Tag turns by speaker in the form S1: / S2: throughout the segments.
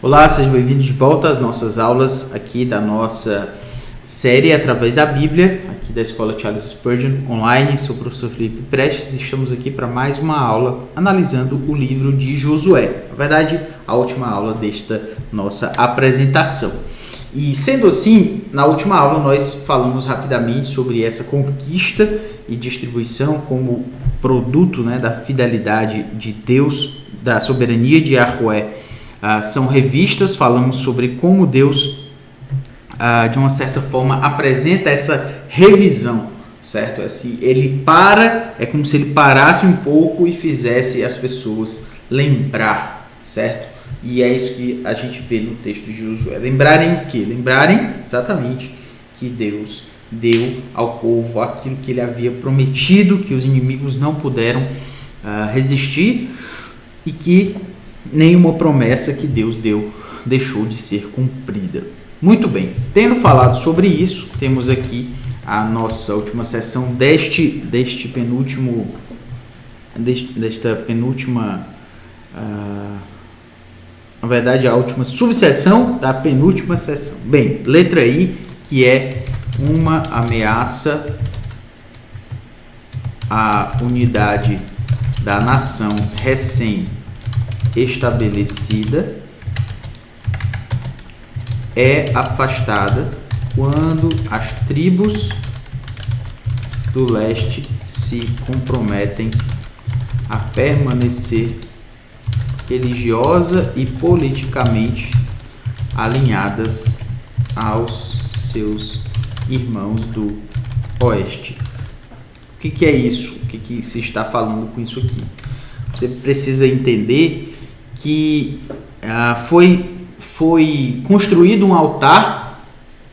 S1: Olá, sejam bem-vindos de volta às nossas aulas aqui da nossa série Através da Bíblia, aqui da Escola Charles Spurgeon online. Sou o professor Felipe Prestes e estamos aqui para mais uma aula analisando o livro de Josué. Na verdade, a última aula desta nossa apresentação. E sendo assim, na última aula nós falamos rapidamente sobre essa conquista e distribuição como produto, da fidelidade de Deus, da soberania de Yahweh. São revistas, falamos sobre como Deus, de uma certa forma, apresenta essa revisão, certo? É como se ele parasse um pouco e fizesse as pessoas lembrar, certo? E é isso que a gente vê no texto de Josué. Lembrarem o quê? Lembrarem exatamente que Deus deu ao povo aquilo que ele havia prometido, que os inimigos não puderam resistir e que nenhuma promessa que Deus deu deixou de ser cumprida. Muito bem, tendo falado sobre isso, temos aqui a nossa última sessão desta penúltima, na verdade a última subseção da penúltima sessão. Bem, letra I, que é uma ameaça à unidade da nação recém-estabelecida, é afastada quando as tribos do leste se comprometem a permanecer religiosa e politicamente alinhadas aos seus irmãos do oeste. O que é isso? O que se está falando com isso aqui? Você precisa entender que foi construído um altar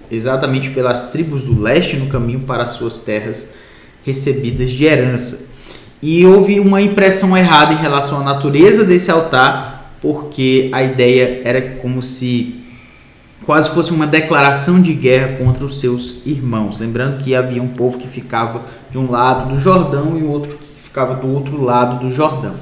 S1: exatamente pelas tribos do leste no caminho para as suas terras recebidas de herança. E houve uma impressão errada em relação à natureza desse altar, porque a ideia era como se quase fosse uma declaração de guerra contra os seus irmãos. Lembrando que havia um povo que ficava de um lado do Jordão e o outro que ficava do outro lado do Jordão.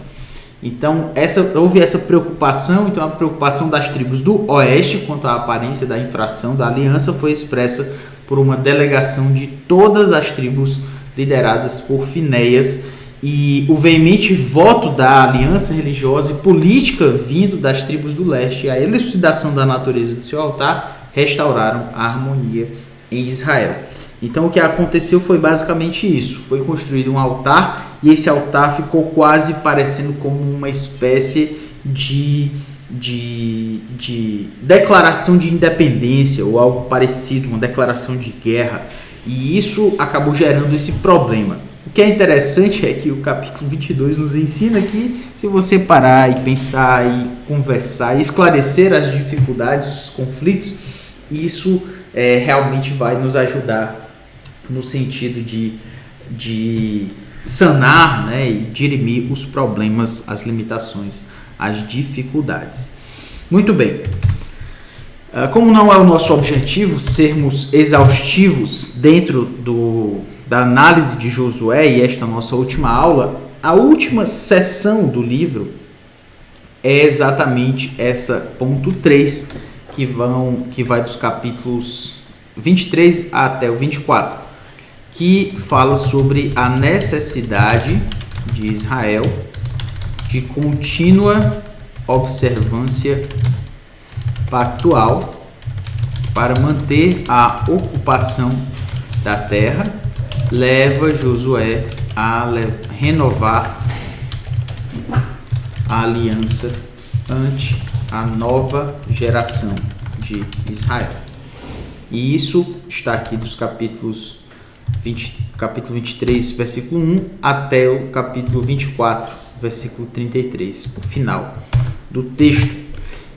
S1: Então, houve essa preocupação. Então, a preocupação das tribos do oeste quanto à aparência da infração da aliança foi expressa por uma delegação de todas as tribos lideradas por Finéias, e o veemente voto da aliança religiosa e política vindo das tribos do leste e a elucidação da natureza do seu altar restauraram a harmonia em Israel. Então o que aconteceu foi basicamente isso. Foi construído um altar e esse altar ficou quase parecendo como uma espécie de declaração de independência ou algo parecido, uma declaração de guerra. E isso acabou gerando esse problema. O que é interessante é que o capítulo 22 nos ensina que se você parar e pensar e conversar e esclarecer as dificuldades, os conflitos, isso realmente vai nos ajudar no sentido de sanar, e dirimir os problemas, as limitações, as dificuldades. Muito bem. Como não é o nosso objetivo sermos exaustivos dentro da análise de Josué e esta nossa última aula, a última sessão do livro é exatamente essa ponto 3, que vai dos capítulos 23 até o 24, que fala sobre a necessidade de Israel de contínua observância pactual para manter a ocupação da terra, leva Josué a renovar a aliança ante a nova geração de Israel. E isso está aqui dos capítulo 23, versículo 1, até o capítulo 24, versículo 33, o final do texto.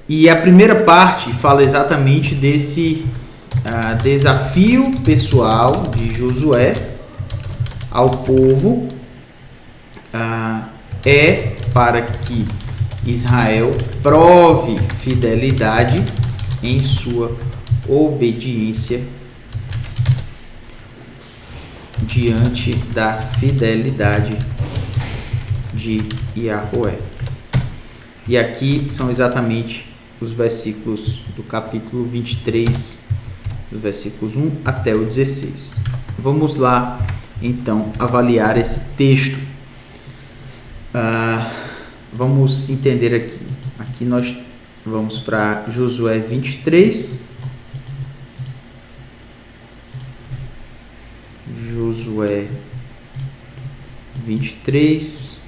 S1: E a primeira parte fala exatamente desse desafio pessoal de Josué ao povo, para que Israel prove fidelidade em sua obediência diante da fidelidade de Yahweh. E aqui são exatamente os versículos do capítulo 23, dos versículos 1 até o 16. Vamos lá, então, avaliar esse texto. Vamos entender aqui. Aqui nós vamos para Josué 23. Josué 23.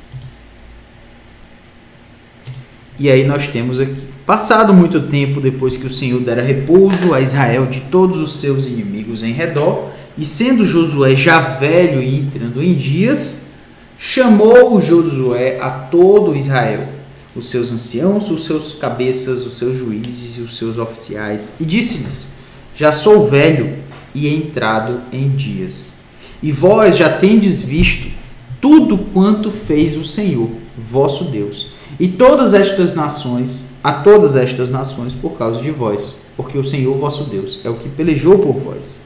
S1: E aí nós temos aqui: passado muito tempo depois que o Senhor dera repouso a Israel de todos os seus inimigos em redor, e sendo Josué já velho e entrando em dias, chamou Josué a todo Israel, os seus anciãos, os seus cabeças, os seus juízes e os seus oficiais, e disse-lhes: já sou velho e entrado em dias, e vós já tendes visto tudo quanto fez o Senhor, vosso Deus, e a todas estas nações por causa de vós, porque o Senhor vosso Deus é o que pelejou por vós.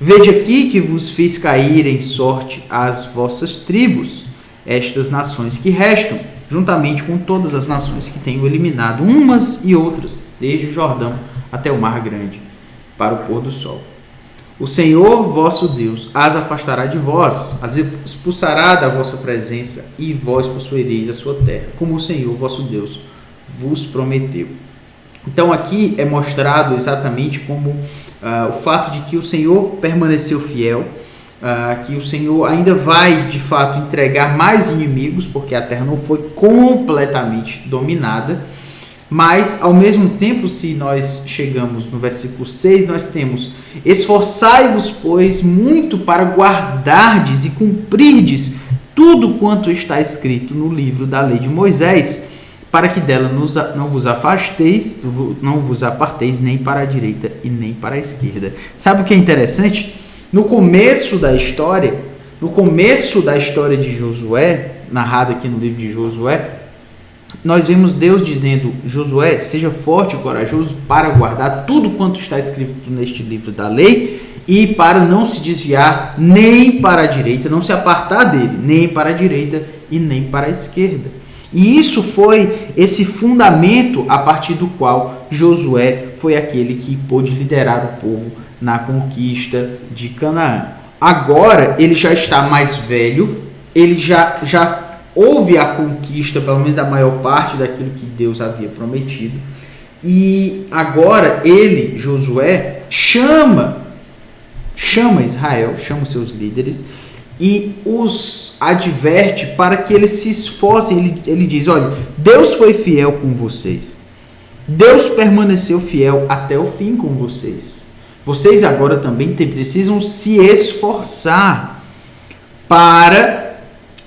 S1: Vede aqui que vos fiz cair em sorte as vossas tribos, estas nações que restam, juntamente com todas as nações que tenho eliminado umas e outras, desde o Jordão até o Mar Grande, para o pôr do sol. O Senhor vosso Deus as afastará de vós, as expulsará da vossa presença, e vós possuireis a sua terra, como o Senhor vosso Deus vos prometeu. Então aqui é mostrado exatamente como o fato de que o Senhor permaneceu fiel, que o Senhor ainda vai de fato entregar mais inimigos, porque a terra não foi completamente dominada, mas ao mesmo tempo, se nós chegamos no versículo 6, nós temos: esforçai-vos, pois, muito para guardardes e cumprirdes tudo quanto está escrito no livro da lei de Moisés, para que dela não vos aparteis nem para a direita e nem para a esquerda. Sabe o que é interessante? No começo da história de Josué, narrada aqui no livro de Josué, nós vemos Deus dizendo: Josué, seja forte e corajoso para guardar tudo quanto está escrito neste livro da lei, e para não se desviar nem para a direita, não se apartar dele, nem para a direita e nem para a esquerda. E isso foi esse fundamento a partir do qual Josué foi aquele que pôde liderar o povo na conquista de Canaã. Agora ele já está mais velho, ele já houve a conquista, pelo menos da maior parte daquilo que Deus havia prometido. E agora ele, Josué, chama Israel, chama os seus líderes e os adverte para que eles se esforcem. Ele diz: olha, Deus foi fiel com vocês. Deus permaneceu fiel até o fim com vocês. Vocês agora também precisam se esforçar para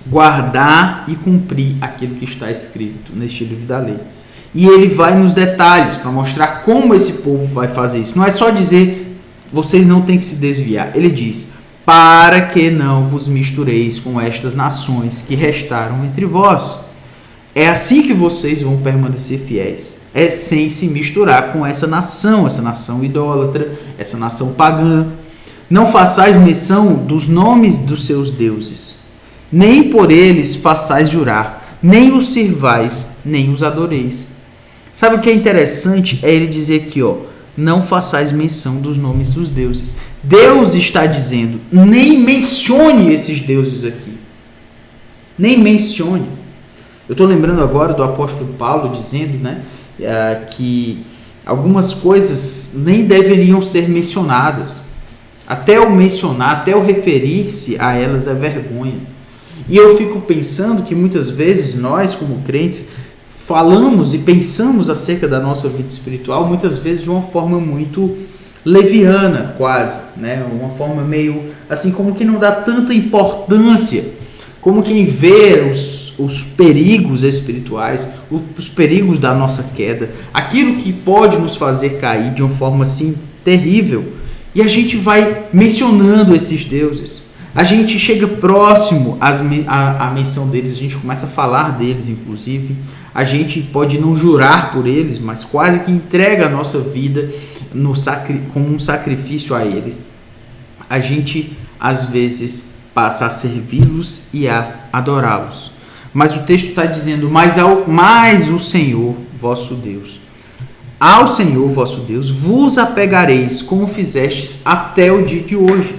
S1: guardar e cumprir aquilo que está escrito neste livro da lei. E ele vai nos detalhes para mostrar como esse povo vai fazer isso. Não é só dizer: vocês não têm que se desviar. Ele diz: para que não vos mistureis com estas nações que restaram entre vós. É assim que vocês vão permanecer fiéis. É sem se misturar com essa nação idólatra, essa nação pagã. Não façais menção dos nomes dos seus deuses, nem por eles façais jurar, nem os sirvais, nem os adoreis. Sabe o que é interessante? É ele dizer aqui, não façais menção dos nomes dos deuses. Deus está dizendo: nem mencione esses deuses aqui. Nem mencione. Eu estou lembrando agora do apóstolo Paulo dizendo, que algumas coisas nem deveriam ser mencionadas. Até o mencionar, até o referir-se a elas é vergonha. E eu fico pensando que muitas vezes nós, como crentes, falamos e pensamos acerca da nossa vida espiritual, muitas vezes de uma forma muito leviana, quase, uma forma meio assim, como que não dá tanta importância, como quem vê os perigos espirituais, os perigos da nossa queda, aquilo que pode nos fazer cair de uma forma assim terrível, e a gente vai mencionando esses deuses. A gente chega próximo à menção deles, a gente começa a falar deles, inclusive. A gente pode não jurar por eles, mas quase que entrega a nossa vida como um sacrifício a eles. A gente, às vezes, passa a servi-los e a adorá-los. Mas o texto está dizendo: mas o Senhor, vosso Deus, Ao Senhor vosso Deus vos apegareis, como fizestes até o dia de hoje.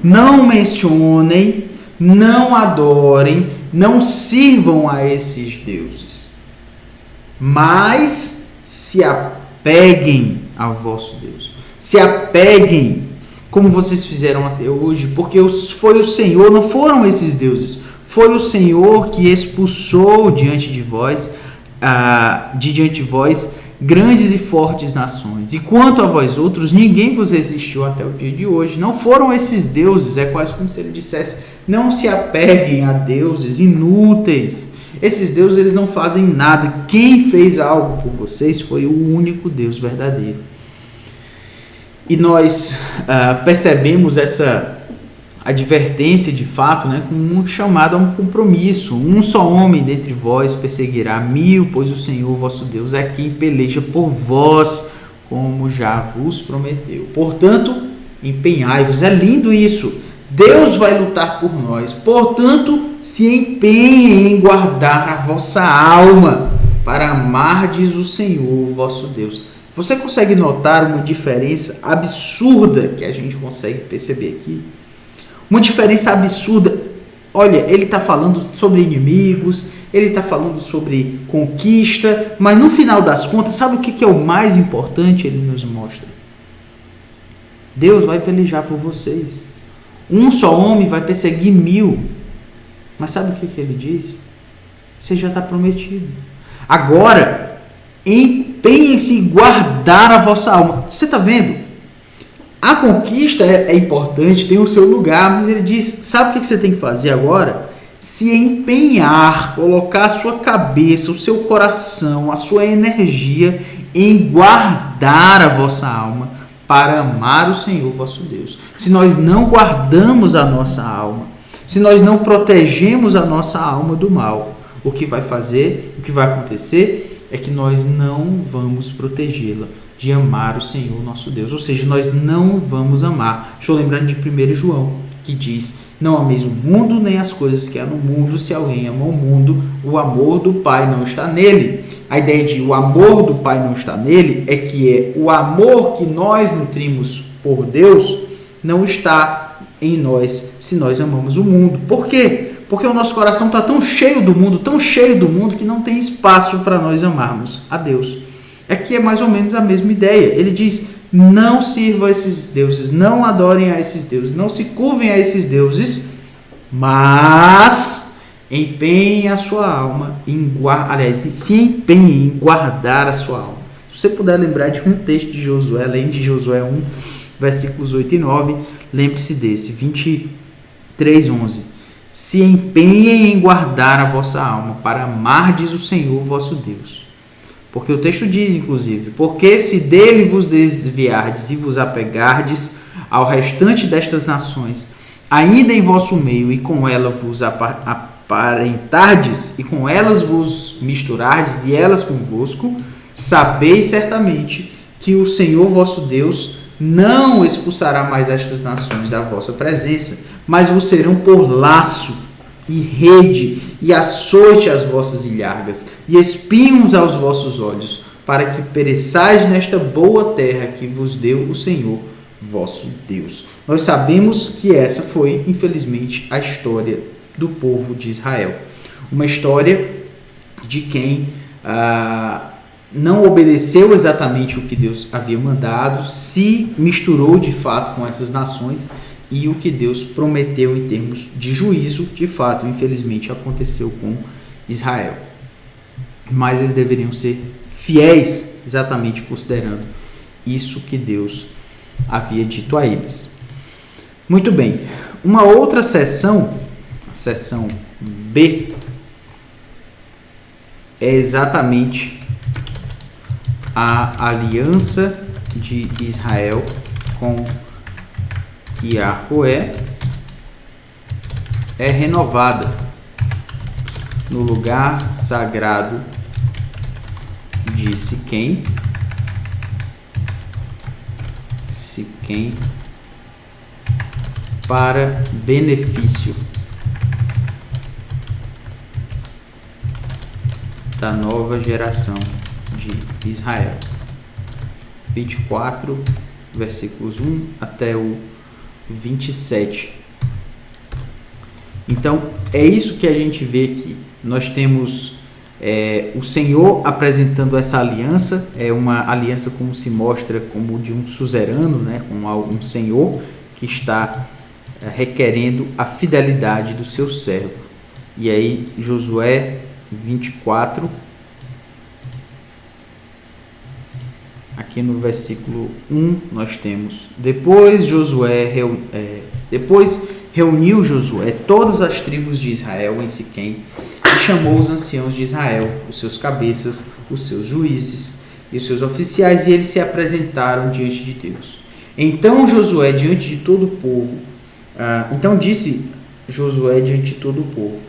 S1: Não mencionem, não adorem, não sirvam a esses deuses, mas se apeguem ao vosso Deus. Se apeguem como vocês fizeram até hoje, porque foi o Senhor, não foram esses deuses, foi o Senhor que expulsou diante de vós grandes e fortes nações. E quanto a vós outros, ninguém vos resistiu até o dia de hoje. Não foram esses deuses, é quase como se ele dissesse, não se apeguem a deuses inúteis. Esses deuses, eles não fazem nada. Quem fez algo por vocês foi o único Deus verdadeiro. E nós percebemos essa advertência de fato, né, com um chamado a um compromisso. Um só homem dentre vós perseguirá 1000, pois o Senhor vosso Deus é quem peleja por vós, como já vos prometeu. Portanto, empenhai-vos. É lindo isso. Deus vai lutar por nós. Portanto, se empenhem em guardar a vossa alma para amardes o Senhor vosso Deus. Você consegue notar uma diferença absurda que a gente consegue perceber aqui? Uma diferença absurda. Olha, ele está falando sobre inimigos, ele está falando sobre conquista, mas no final das contas, sabe o que é o mais importante? Ele nos mostra. Deus vai pelejar por vocês. Um só homem vai perseguir 1000. Mas sabe o que ele diz? Você já está prometido. Agora, empenhem-se em guardar a vossa alma. Você está vendo? A conquista é importante, tem o seu lugar, mas ele diz, sabe o que você tem que fazer agora? Se empenhar, colocar a sua cabeça, o seu coração, a sua energia em guardar a vossa alma para amar o Senhor vosso Deus. Se nós não guardamos a nossa alma, se nós não protegemos a nossa alma do mal, o que vai acontecer é que nós não vamos protegê-la de amar o Senhor nosso Deus. Ou seja, nós não vamos amar. Estou lembrando de 1 João, que diz, não ameis o mundo nem as coisas que há no mundo. Se alguém ama o mundo, o amor do Pai não está nele. A ideia de o amor do Pai não está nele é que é o amor que nós nutrimos por Deus não está em nós se nós amamos o mundo. Por quê? Porque o nosso coração está tão cheio do mundo, que não tem espaço para nós amarmos a Deus. Aqui é mais ou menos a mesma ideia. Ele diz, não sirvam a esses deuses, não adorem a esses deuses, não se curvem a esses deuses, mas empenhem a sua alma se empenhem em guardar a sua alma. Se você puder lembrar de um texto de Josué, além de Josué 1, versículos 8 e 9, lembre-se desse, 23:11. Se empenhem em guardar a vossa alma para amardes o Senhor vosso Deus. Porque o texto diz, inclusive, porque se dele vos desviardes e vos apegardes ao restante destas nações, ainda em vosso meio, e com ela vos aparentardes, e com elas vos misturardes, e elas convosco, sabeis certamente que o Senhor vosso Deus não expulsará mais estas nações da vossa presença, mas vos serão por laço e rede, e açoite às vossas ilhargas, e espinhos aos vossos olhos, para que pereçais nesta boa terra que vos deu o Senhor vosso Deus. Nós sabemos que essa foi, infelizmente, a história do povo de Israel. Uma história de quem não obedeceu exatamente o que Deus havia mandado, se misturou de fato com essas nações, e o que Deus prometeu em termos de juízo, de fato, infelizmente, aconteceu com Israel. Mas eles deveriam ser fiéis, exatamente considerando isso que Deus havia dito a eles. Muito bem. Uma outra seção, a seção B, é exatamente a aliança de Israel com Yahweh é renovada no lugar sagrado de Siquém, para benefício da nova geração de Israel. 24, versículos 1 até o 27. Então, é isso que a gente vê aqui. Nós temos o Senhor apresentando essa aliança, é uma aliança como se mostra como de um suzerano, né, com um senhor que está requerendo a fidelidade do seu servo. E aí, Josué 24, aqui no versículo 1, nós temos: Depois reuniu Josué todas as tribos de Israel em Siquém e chamou os anciãos de Israel, os seus cabeças, os seus juízes e os seus oficiais, e eles se apresentaram diante de Deus. Então Josué diante de todo o povo, disse Josué diante de todo o povo: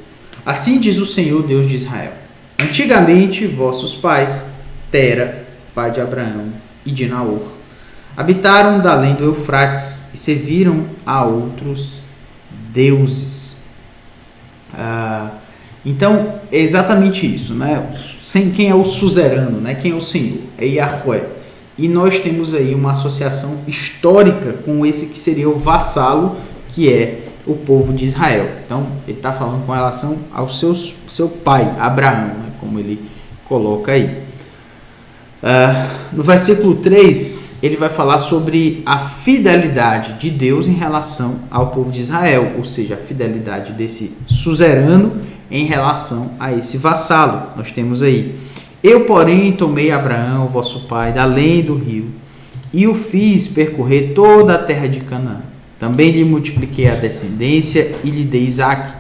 S1: Assim diz o Senhor Deus de Israel: Antigamente vossos pais, Tera, pai de Abraão, e de Naor, habitaram da além do Eufrates e serviram a outros deuses. Então, é exatamente isso, né? Quem é o suzerano, né? Quem é o Senhor? É Yahweh. E nós temos aí uma associação histórica com esse que seria o vassalo, que é o povo de Israel. Então, ele está falando com relação ao seu pai, Abraão, né? Como ele coloca aí. No versículo 3, ele vai falar sobre a fidelidade de Deus em relação ao povo de Israel, ou seja, a fidelidade desse suzerano em relação a esse vassalo. Nós temos aí: Eu, porém, tomei Abraão, vosso pai, da além do rio, e o fiz percorrer toda a terra de Canaã. Também lhe multipliquei a descendência e lhe dei Isaque.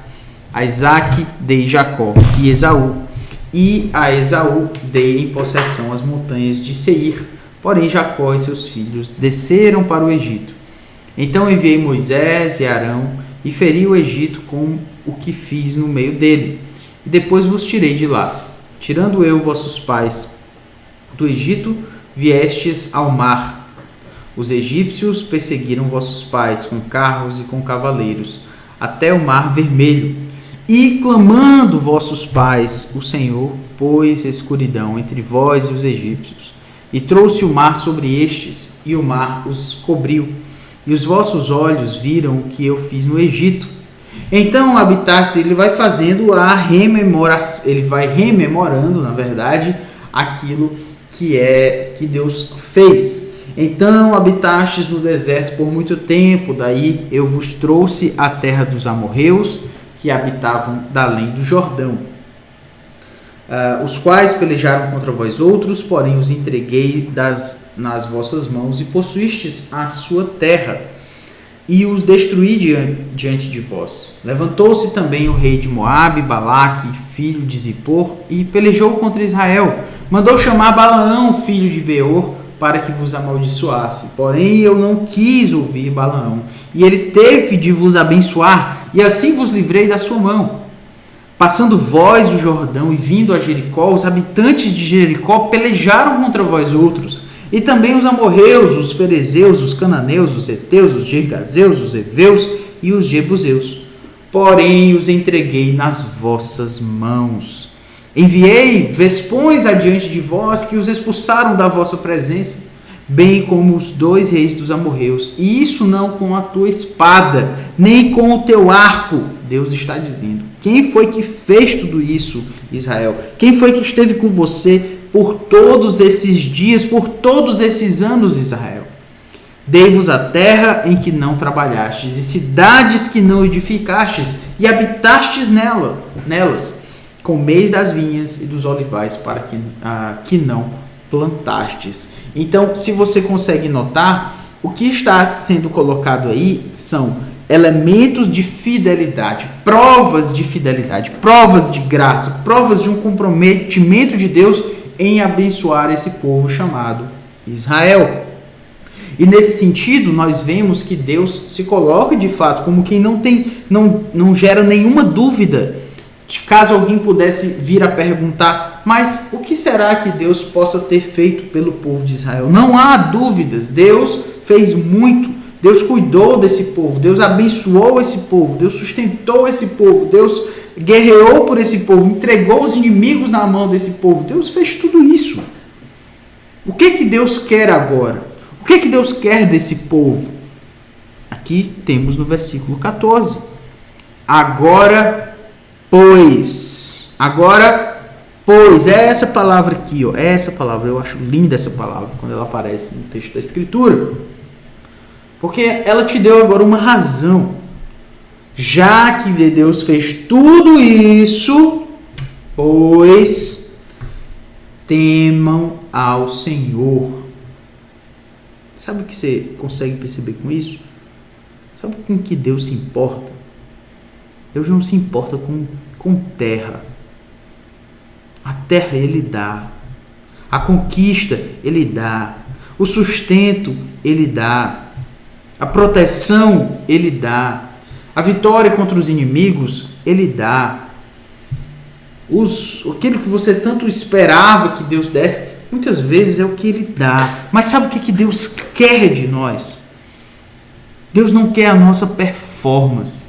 S1: A Isaque dei Jacó e Esaú. E a Esaú dei em possessão as montanhas de Seir. Porém Jacó e seus filhos desceram para o Egito. Então enviei Moisés e Arão e feri o Egito com o que fiz no meio dele. E depois vos tirei de lá. Tirando eu vossos pais do Egito, viestes ao mar. Os egípcios perseguiram vossos pais com carros e com cavaleiros, até o mar vermelho. E clamando vossos pais, o Senhor pôs escuridão entre vós e os egípcios, e trouxe o mar sobre estes, e o mar os cobriu, e os vossos olhos viram o que eu fiz no Egito. Então habitaste, ele vai fazendo ele vai rememorando, na verdade, aquilo que Deus fez. Então habitastes no deserto por muito tempo, daí eu vos trouxe a terra dos amorreus, que habitavam da além do Jordão, os quais pelejaram contra vós outros, porém os entreguei nas vossas mãos, e possuístes a sua terra, e os destruí diante de vós. Levantou-se também o rei de Moabe, Balaque, filho de Zippor, e pelejou contra Israel. Mandou chamar Balaão, filho de Beor, para que vos amaldiçoasse. Porém eu não quis ouvir Balaão, e ele teve de vos abençoar, e assim vos livrei da sua mão. Passando vós o Jordão e vindo a Jericó, os habitantes de Jericó pelejaram contra vós outros, e também os amorreus, os ferezeus, os cananeus, os heteus, os girgazeus, os heveus e os jebuseus. Porém os entreguei nas vossas mãos. Enviei vespões adiante de vós, que os expulsaram da vossa presença, bem como os 2 reis dos amorreus, e isso não com a tua espada, nem com o teu arco. Deus está dizendo: quem foi que fez tudo isso, Israel? Quem foi que esteve com você por todos esses dias, por todos esses anos, Israel? Dei-vos a terra em que não trabalhastes, e cidades que não edificastes, e habitastes nelas. Comeis das vinhas e dos olivais para que não plantastes. Então, se você consegue notar, o que está sendo colocado aí são elementos de fidelidade, provas de graça, provas de um comprometimento de Deus em abençoar esse povo chamado Israel. E nesse sentido, nós vemos que Deus se coloca de fato como quem não gera nenhuma dúvida. Caso alguém pudesse vir a perguntar: mas o que será que Deus possa ter feito pelo povo de Israel? Não há dúvidas, Deus fez muito, Deus cuidou desse povo, Deus abençoou esse povo, Deus sustentou esse povo, Deus guerreou por esse povo, entregou os inimigos na mão desse povo, Deus fez tudo isso. O que Deus quer agora? O que Deus quer desse povo? Aqui temos no versículo 14. Agora, pois, é essa palavra aqui, ó, é essa palavra, eu acho linda essa palavra quando ela aparece no texto da Escritura, porque ela te deu agora uma razão. Já que Deus fez tudo isso, pois temam ao Senhor. Sabe o que você consegue perceber com isso? Sabe com que Deus se importa? Deus não se importa com terra. A terra Ele dá. A conquista Ele dá. O sustento Ele dá. A proteção Ele dá. A vitória contra os inimigos Ele dá. Aquilo que você tanto esperava que Deus desse, muitas vezes é o que Ele dá. Mas sabe o que Deus quer de nós? Deus não quer a nossa performance.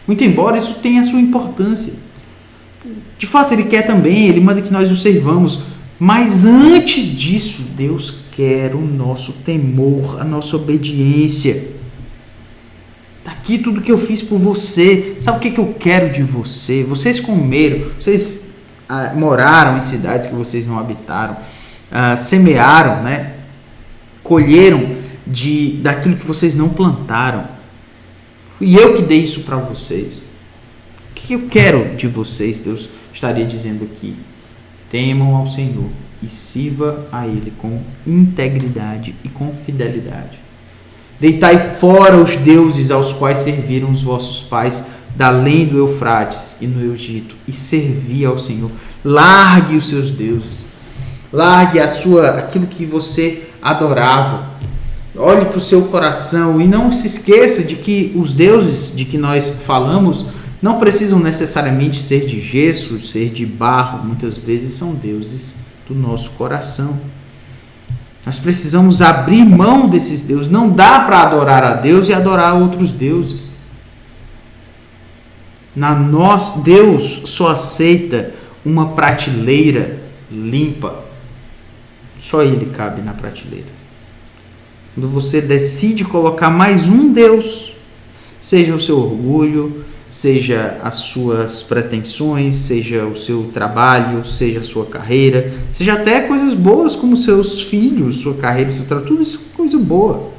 S1: Muito embora isso tenha a sua importância. De fato, Ele quer também, Ele manda que nós o servamos. Mas antes disso, Deus quer o nosso temor, a nossa obediência. Daqui tudo que eu fiz por você. Sabe o que eu quero de você? Vocês comeram, vocês moraram em cidades que vocês não habitaram, semearam, né? Colheram daquilo que vocês não plantaram. Fui eu que dei isso para vocês. O que eu quero de vocês? Deus estaria dizendo aqui: temam ao Senhor e sirva a Ele com integridade e com fidelidade. Deitai fora os deuses aos quais serviram os vossos pais da além do Eufrates e no Egito, e servi ao Senhor. Largue os seus deuses. Largue aquilo que você adorava. Olhe para o seu coração e não se esqueça de que os deuses de que nós falamos não precisam necessariamente ser de gesso, ser de barro. Muitas vezes são deuses do nosso coração. Nós precisamos abrir mão desses deuses. Não dá para adorar a Deus e adorar outros deuses. Deus só aceita uma prateleira limpa. Só Ele cabe na prateleira. Quando você decide colocar mais um Deus, seja o seu orgulho, seja as suas pretensões, seja o seu trabalho, seja a sua carreira, seja até coisas boas como seus filhos, sua carreira, seu trabalho, tudo isso é coisa boa.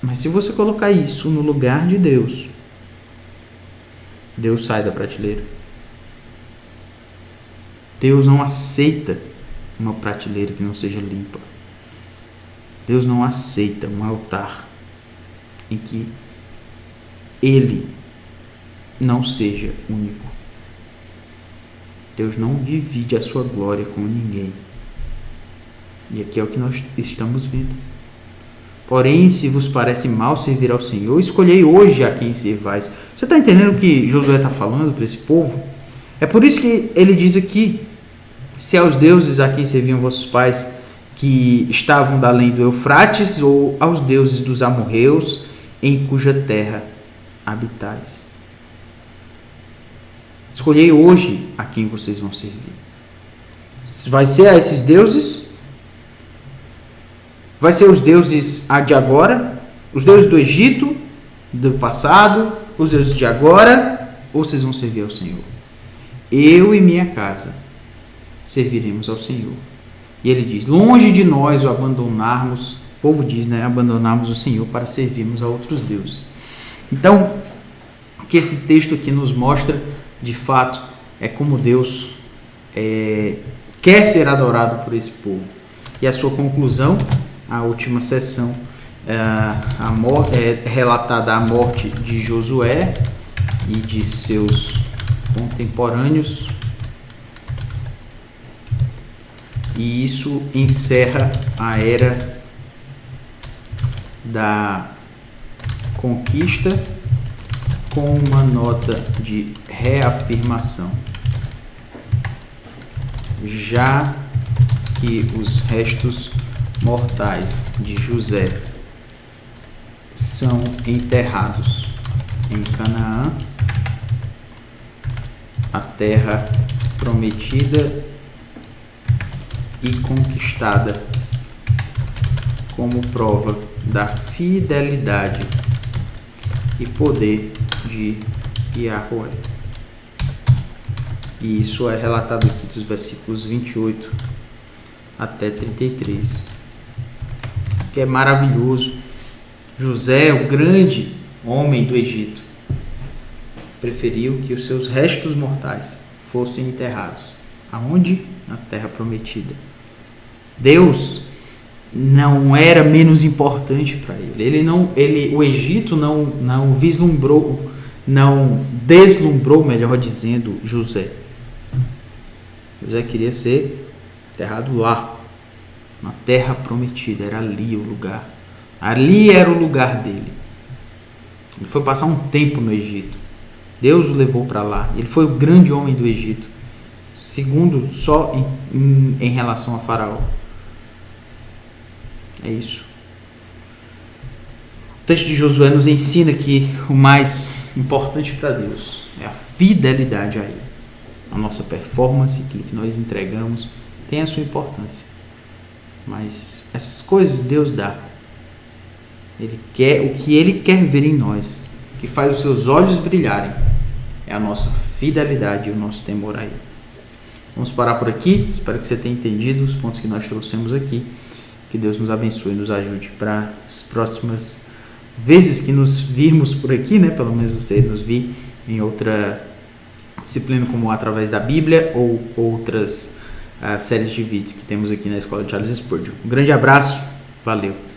S1: Mas se você colocar isso no lugar de Deus, Deus sai da prateleira. Deus não aceita uma prateleira que não seja limpa. Deus não aceita um altar em que Ele não seja único. Deus não divide a sua glória com ninguém. E aqui é o que nós estamos vendo. Porém, se vos parece mal servir ao Senhor, escolhei hoje a quem servais. Você está entendendo o que Josué está falando para esse povo? É por isso que ele diz aqui: se aos deuses a quem serviam vossos pais, que estavam da além do Eufrates, ou aos deuses dos amorreus, em cuja terra habitais. Escolhei hoje a quem vocês vão servir. Vai ser a esses deuses? Vai ser os deuses de agora? Os deuses do Egito, do passado? Os deuses de agora? Ou vocês vão servir ao Senhor? Eu e minha casa serviremos ao Senhor. E ele diz: longe de nós o abandonarmos, o povo diz, né? Abandonarmos o Senhor para servirmos a outros deuses. Então, o que esse texto aqui nos mostra, de fato, é como Deus quer ser adorado por esse povo. E a sua conclusão, a última sessão, é relatada a morte de Josué e de seus contemporâneos. E isso encerra a era da conquista com uma nota de reafirmação, já que os restos mortais de José são enterrados em Canaã, a terra prometida, e conquistada como prova da fidelidade e poder de Yahweh. E isso é relatado aqui dos versículos 28 até 33, que é maravilhoso. José, o grande homem do Egito, preferiu que os seus restos mortais fossem enterrados. Aonde? Na terra prometida. Deus não era menos importante para ele. O Egito não vislumbrou, não deslumbrou, melhor dizendo, José. José queria ser enterrado lá, na terra prometida. Era ali o lugar. Ali era o lugar dele. Ele foi passar um tempo no Egito. Deus o levou para lá. Ele foi o grande homem do Egito, segundo só em relação a Faraó. É isso. O texto de Josué nos ensina que o mais importante para Deus é a fidelidade a Ele. A nossa performance, aquilo que nós entregamos, tem a sua importância. Mas essas coisas Deus dá. Ele quer o que Ele quer ver em nós, o que faz os seus olhos brilharem, é a nossa fidelidade e o nosso temor a Ele. Vamos parar por aqui. Espero que você tenha entendido os pontos que nós trouxemos aqui. Que Deus nos abençoe e nos ajude para as próximas vezes que nos virmos por aqui, né? Pelo menos você nos vir em outra disciplina, como através da Bíblia ou outras séries de vídeos que temos aqui na Escola Charles Spurgeon. Um grande abraço, valeu!